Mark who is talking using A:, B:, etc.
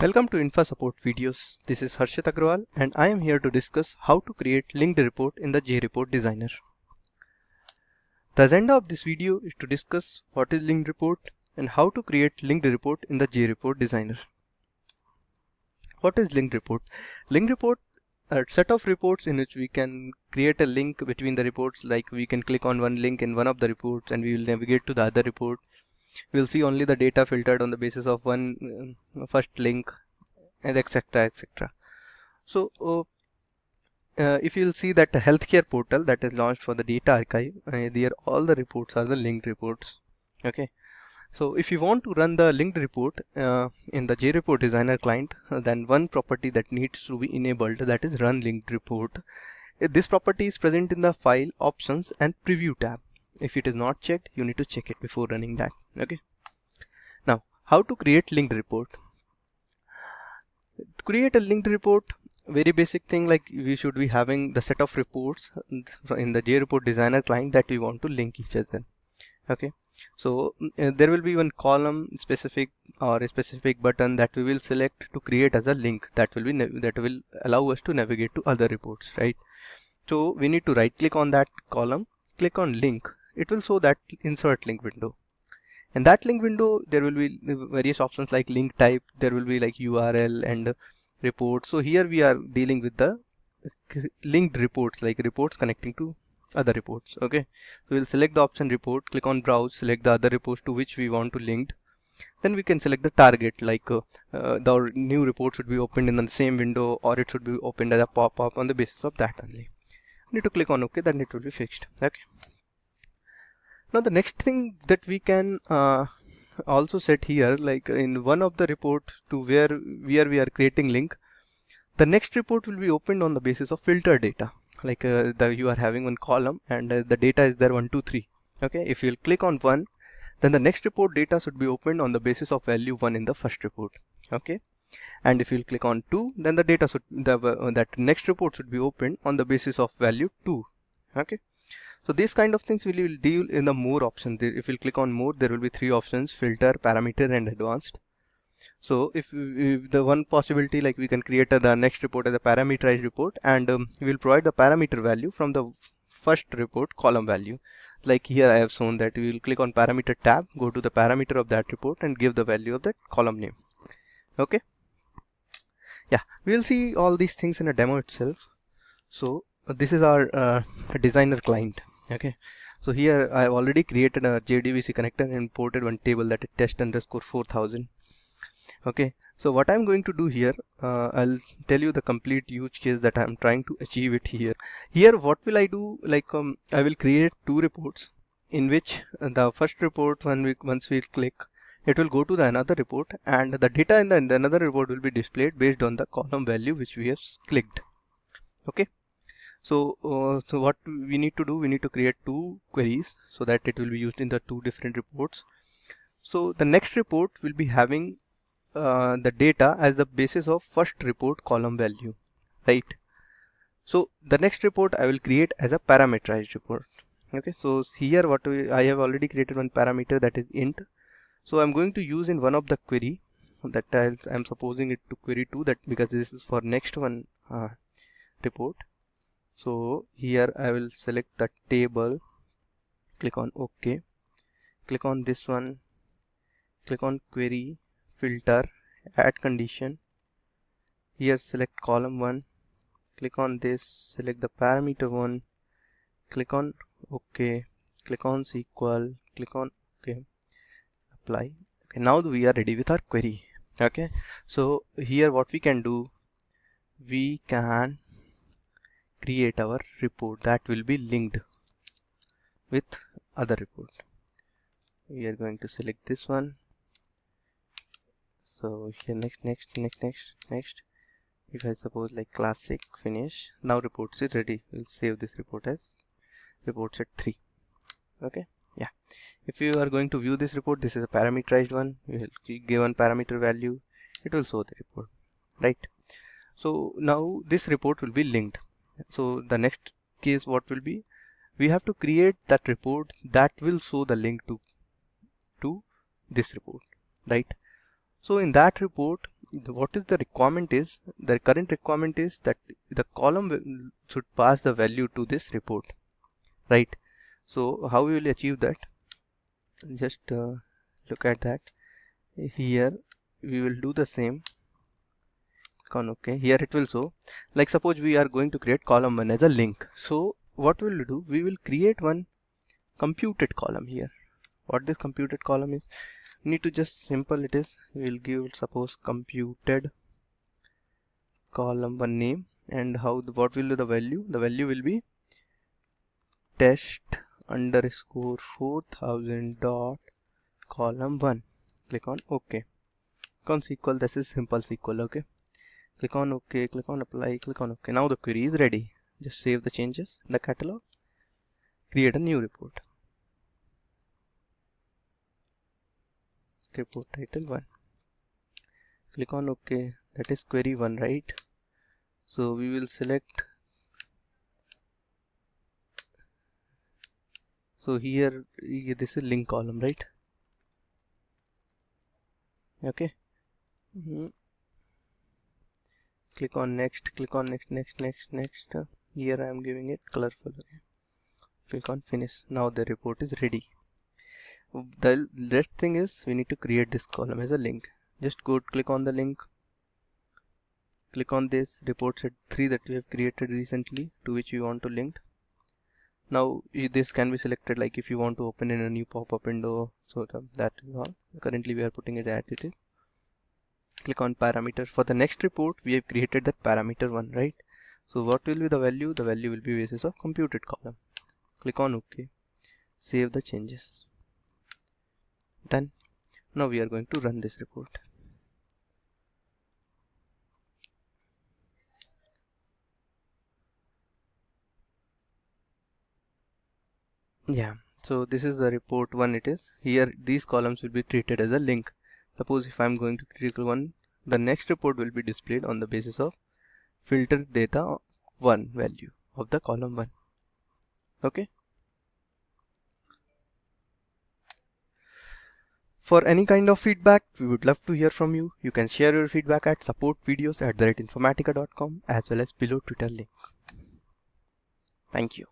A: Welcome to Info Support videos. This is Harshit Agrawal and I am here to discuss how to create linked report in the Jreport designer. The agenda of this video is to discuss what is linked report and how to create linked report in the Jreport designer. What is linked report? Linked report are a set of reports in which we can create a link between the reports, like we can click on one link in one of the reports and we will navigate to the other report. We'll see only the data filtered on the basis of one first link, and etc. etc. So if you'll see that the healthcare portal that is launched for the data archive, there all the reports are the linked reports. Okay, so if you want to run the linked report in the Jreport designer client, then one property that needs to be enabled, that is run linked report. This property is present in the file options and preview tab. If it is not checked, you need to check it before running that. Okay, now how to create linked report? To create a linked report, very basic thing, like we should be having the set of reports in the Jreport designer client that we want to link each other. Okay, so there will be one column specific or a specific button that we will select to create as a link that will allow us to navigate to other reports, right? So we need to right click on that column, click on link. It will show that insert link window. In that link window, there will be various options like link type. There will be like URL and report. So here we are dealing with the linked reports, like reports connecting to other reports. Okay, so we'll select the option report, click on browse, select the other reports to which we want to link. Then we can select the target, like the new report should be opened in the same window, or it should be opened as a pop-up. On the basis of that only, need to click on OK, then it will be fixed. Okay, now the next thing that we can also set here, like in one of the report to where we are creating link, the next report will be opened on the basis of filter data. Like you are having one column and the data is there 1 2 3. Okay, if you'll click on 1, then the next report data should be opened on the basis of value 1 in the first report. Okay, and if you'll click on 2, then the data should that next report should be opened on the basis of value 2. Okay, so these kind of things we will deal in the more option. If you'll click on more, there will be 3 options: filter, parameter and advanced. So if the one possibility, like we can create the next report as a parameterized report, and we will provide the parameter value from the first report column value. Like here I have shown that we will click on parameter tab, go to the parameter of that report and give the value of that column name. Okay, yeah, we will see all these things in a demo itself. So this is our designer client. Okay, so here I have already created a JDBC connector and imported one table, that is test_4000. Okay, so what I'm going to do here, I'll tell you the complete use case that I'm trying to achieve it here. Here what will I do, like I will create 2 reports in which the first report, once we click, it will go to the another report, and the data in the another report will be displayed based on the column value which we have clicked. Okay, so so what we need to do, we need to create 2 queries so that it will be used in the 2 different reports. So the next report will be having the data as the basis of first report column value, right? So the next report I will create as a parameterized report. Okay, so here I have already created one parameter, that is int. So I'm going to use in one of the query that I'm supposing it to query 2, that because this is for next one report. So here I will select the table, click on OK, click on this one, click on query, filter, add condition. Here select column 1, click on this, select the parameter 1, click on OK, click on SQL, click on OK, apply. Okay, now we are ready with our query. Okay, so here what we can do, we can create our report that will be linked with other report. We are going to select this one. So here next, if I suppose like classic, finish. Now reports is ready. We'll save this report as report set 3. Okay, yeah, if you are going to view this report, this is a parameterized one. You will give one parameter value, it will show the report, right? So now this report will be linked. So the next case what will be, we have to create that report that will show the link to this report, right? So in that report what is the requirement is, the current requirement is that the column should pass the value to this report, right? So how we will achieve that? Just look at that. Here we will do the same. Click on OK. Here it will show, like suppose we are going to create column 1 as a link. So what we will do, we will create one computed column here. What this computed column is, we need to just simple it is, we will give suppose computed column 1 name, and what will be the value? The value will be test underscore 4000 dot column 1. Click on OK. Click on SQL. This is simple SQL. Okay, click on OK, click on apply, click on OK. Now the query is ready. Just save the changes in the catalog, create a new report. Report title 1. Click on OK. That is query 1, right? So we will select, so here this is link column, right? Okay. Click on next, click on next. Here I am giving it colorful. Click on finish. Now the report is ready. The next thing is we need to create this column as a link. Just go click on the link, click on this report set 3 that we have created recently, to which we want to link. Now this can be selected, like if you want to open in a new pop-up window, so that is all. Currently we are putting it as it is. Click on parameter. For the next report we have created that parameter 1, right? So what will be the value? The value will be basis of computed column. Click on OK. Save the changes. Done. Now we are going to run this report. Yeah, so this is the report 1. It is here, these columns will be treated as a link. Suppose if I am going to click one, the next report will be displayed on the basis of filter data 1 value of the column 1. Okay. For any kind of feedback, we would love to hear from you. You can share your feedback at supportvideos@informatica.com as well as below Twitter link. Thank you.